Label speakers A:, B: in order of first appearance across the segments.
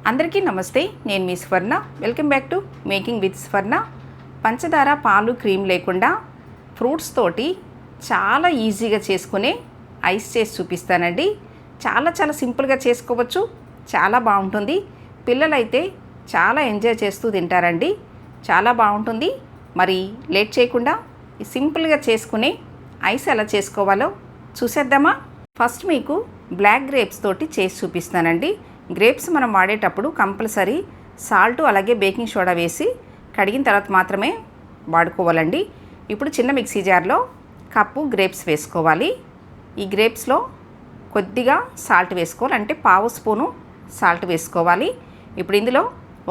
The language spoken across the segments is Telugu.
A: అందరికీ నమస్తే. నేను మీ స్వర్ణ. Welcome back to making with స్వర్ణ. పంచదార, పాలు, క్రీమ్ లేకుండా ఫ్రూట్స్ తోటి చాలా ఈజీగా చేసుకునే ఐస్ చేసి చూపిస్తానండి. చాలా సింపుల్గా చేసుకోవచ్చు. చాలా బాగుంటుంది. పిల్లలైతే చాలా ఎంజాయ్ చేస్తూ తింటారండి. చాలా బాగుంటుంది. మరి లేట్ చేయకుండా సింపుల్గా చేసుకునే ఐస్ ఎలా చేసుకోవాలో చూసేద్దామా? ఫస్ట్ మీకు బ్లాక్ గ్రేప్స్ తోటి చేసి చూపిస్తానండి. గ్రేప్స్ మనం వాడేటప్పుడు కంపల్సరీ సాల్ట్ అలాగే బేకింగ్ సోడా వేసి కడిగిన తర్వాత మాత్రమే వాడుకోవాలండి. ఇప్పుడు చిన్న మిక్సీ జార్లో కప్పు గ్రేప్స్ వేసుకోవాలి. ఈ గ్రేప్స్లో కొద్దిగా సాల్ట్ వేసుకోవాలి, అంటే పావు స్పూను సాల్ట్ వేసుకోవాలి. ఇప్పుడు ఇందులో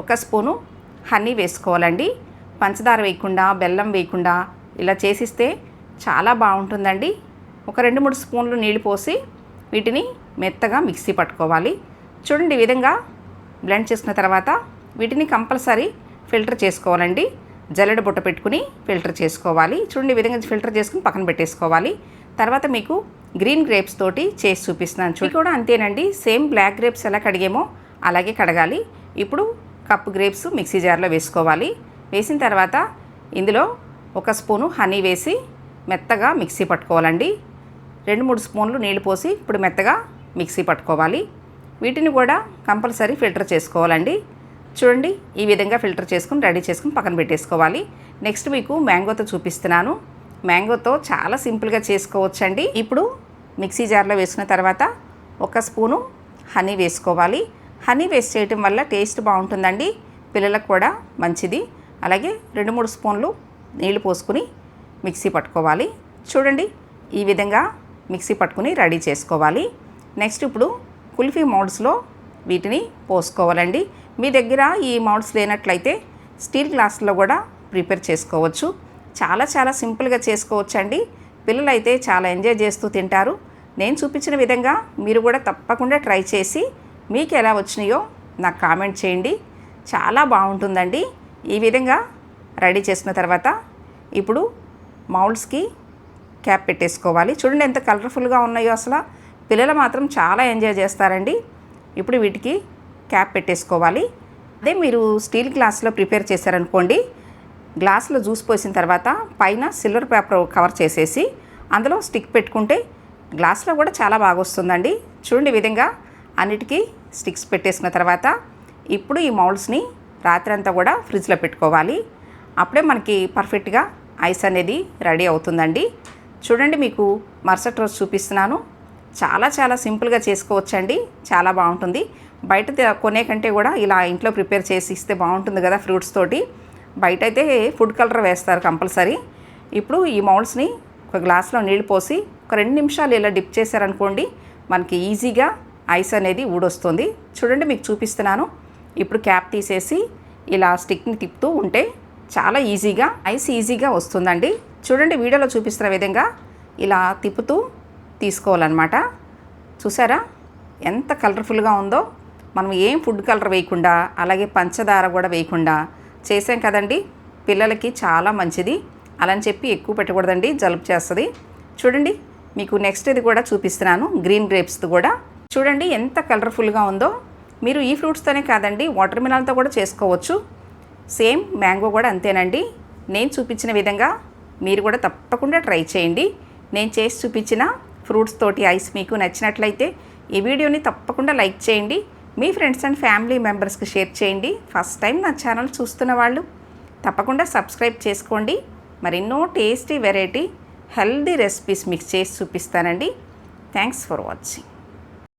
A: 1 స్పూను హనీ వేసుకోవాలండి. పంచదార వేయకుండా, బెల్లం వేయకుండా ఇలా చేసిస్తే చాలా బాగుంటుందండి. ఒక 2-3 స్పూన్లు నీళ్ళు పోసి వీటిని మెత్తగా మిక్సీ పట్టుకోవాలి. చూడండి, ఈ విధంగా బ్లెండ్ చేసుకున్న తర్వాత వీటిని కంపల్సరీ ఫిల్టర్ చేసుకోవాలండి. జల్లెడ బుట్ట పెట్టుకుని ఫిల్టర్ చేసుకోవాలి. చూడండి, ఈ విధంగా ఫిల్టర్ చేసుకుని పక్కన పెట్టేసుకోవాలి. తర్వాత మీకు గ్రీన్ గ్రేప్స్ తోటి చేసి చూపిస్తున్నాను. చూడండి, కూడా అంతేనండి. సేమ్ బ్లాక్ గ్రేప్స్ ఎలా కడిగేమో అలాగే కడగాలి. ఇప్పుడు కప్పు గ్రేప్స్ మిక్సీ జార్లో వేసుకోవాలి. వేసిన తర్వాత ఇందులో 1 స్పూను హనీ వేసి మెత్తగా మిక్సీ పట్టుకోవాలండి. 2-3 స్పూన్లు నీళ్ళు పోసి ఇప్పుడు మెత్తగా మిక్సీ పట్టుకోవాలి. వీటిని కూడా కంపల్సరీ ఫిల్టర్ చేసుకోవాలండి. చూడండి, ఈ విధంగా ఫిల్టర్ చేసుకుని రెడీ చేసుకుని పక్కన పెట్టేసుకోవాలి. నెక్స్ట్ మీకు మ్యాంగోతో చూపిస్తున్నాను. మ్యాంగోతో చాలా సింపుల్గా చేసుకోవచ్చండి. ఇప్పుడు మిక్సీ జార్లో వేసుకున్న తర్వాత 1 స్పూను హనీ వేసుకోవాలి. హనీ వేస్ట్ చేయటం వల్ల టేస్ట్ బాగుంటుందండి. పిల్లలకు కూడా మంచిది. అలాగే 2-3 స్పూన్లు నీళ్లు పోసుకుని మిక్సీ పట్టుకోవాలి. చూడండి, ఈ విధంగా మిక్సీ పట్టుకుని రెడీ చేసుకోవాలి. నెక్స్ట్ ఇప్పుడు కుల్ఫీ మౌల్డ్స్లో వీటిని పోసుకోవాలండి. మీ దగ్గర ఈ మౌల్డ్స్ లేనట్లయితే స్టీల్ గ్లాసులో కూడా ప్రిపేర్ చేసుకోవచ్చు. చాలా సింపుల్గా చేసుకోవచ్చు అండి. పిల్లలైతే చాలా ఎంజాయ్ చేస్తూ తింటారు. నేను చూపించిన విధంగా మీరు కూడా తప్పకుండా ట్రై చేసి మీకు ఎలా వచ్చినాయో నాకు కామెంట్ చేయండి. చాలా బాగుంటుందండి. ఈ విధంగా రెడీ చేసిన తర్వాత ఇప్పుడు మౌల్డ్స్కి క్యాప్ పెట్టేసుకోవాలి. చూడండి ఎంత కలర్ఫుల్గా ఉన్నాయో. అసలు పిల్లలు మాత్రం చాలా ఎంజాయ్ చేస్తారండి. ఇప్పుడు వీటికి క్యాప్ పెట్టేసుకోవాలి. అదే మీరు స్టీల్ గ్లాస్లో ప్రిపేర్ చేశారనుకోండి, గ్లాస్లో జ్యూస్ పోసిన తర్వాత పైన సిల్వర్ పేపర్ కవర్ చేసేసి అందులో స్టిక్ పెట్టుకుంటే గ్లాస్లో కూడా చాలా బాగా వస్తుందండి. చూడండి, ఈ విధంగా అన్నిటికీ స్టిక్స్ పెట్టేసుకున్న తర్వాత ఇప్పుడు ఈ మౌల్డ్స్ని రాత్రి అంతా కూడా ఫ్రిడ్జ్లో పెట్టుకోవాలి. అప్పుడే మనకి పర్ఫెక్ట్గా ఐస్ అనేది రెడీ అవుతుందండి. చూడండి, మీకు మరుసటి రోజు చూపిస్తున్నాను. చాలా సింపుల్గా చేసుకోవచ్చండి. చాలా బాగుంటుంది. బయట కొనే కంటే కూడా ఇలా ఇంట్లో ప్రిపేర్ చేసి ఇస్తే బాగుంటుంది కదా ఫ్రూట్స్ తోటి. బయట అయితే ఫుడ్ కలర్ వేస్తారు కంపల్సరీ. ఇప్పుడు ఈ మౌల్డ్స్ని ఒక గ్లాస్లో నీళ్ళు పోసి ఒక 2 నిమిషాలు ఇలా డిప్ చేశారనుకోండి, మనకి ఈజీగా ఐస్ అనేది ఊడొస్తుంది. చూడండి, మీకు చూపిస్తున్నాను. ఇప్పుడు క్యాప్ తీసేసి ఇలా స్టిక్ని తిప్పుతూ ఉంటే చాలా ఈజీగా ఐస్ ఈజీగా వస్తుందండి. చూడండి, వీడియోలో చూపిస్తున్న విధంగా ఇలా తిప్పుతూ తీసుకోవాలన్నమాట. చూసారా ఎంత కలర్ఫుల్గా ఉందో. మనం ఏం ఫుడ్ కలర్ వేయకుండా, అలాగే పంచదార కూడా వేయకుండా చేసాం కదండి. పిల్లలకి చాలా మంచిది. అలా అని చెప్పి ఎక్కువ పెట్టకూడదండి, జలుబు చేస్తుంది. చూడండి, మీకు నెక్స్ట్ ఇది కూడా చూపిస్తున్నాను. గ్రీన్ గ్రేప్స్ది కూడా చూడండి ఎంత కలర్ఫుల్గా ఉందో. మీరు ఈ ఫ్రూట్స్తోనే కాదండి, వాటర్ మిలన్తో కూడా చేసుకోవచ్చు. సేమ్ మ్యాంగో కూడా అంతేనండి. నేను చూపించిన విధంగా మీరు కూడా తప్పకుండా ట్రై చేయండి. నేను చేసి చూపించిన ఫ్రూట్స్ తోటి ఐస్ మీకు నచ్చినట్లయితే ఈ వీడియోని తప్పకుండా లైక్ చేయండి. మీ ఫ్రెండ్స్ అండ్ ఫ్యామిలీ మెంబర్స్కి షేర్ చేయండి. ఫస్ట్ టైం నా ఛానల్ చూస్తున్న వాళ్ళు తప్పకుండా సబ్స్క్రైబ్ చేసుకోండి. మరెన్నో టేస్టీ వెరైటీ హెల్దీ రెసిపీస్ మీకు చేసి చూపిస్తానండి. Thanks for watching.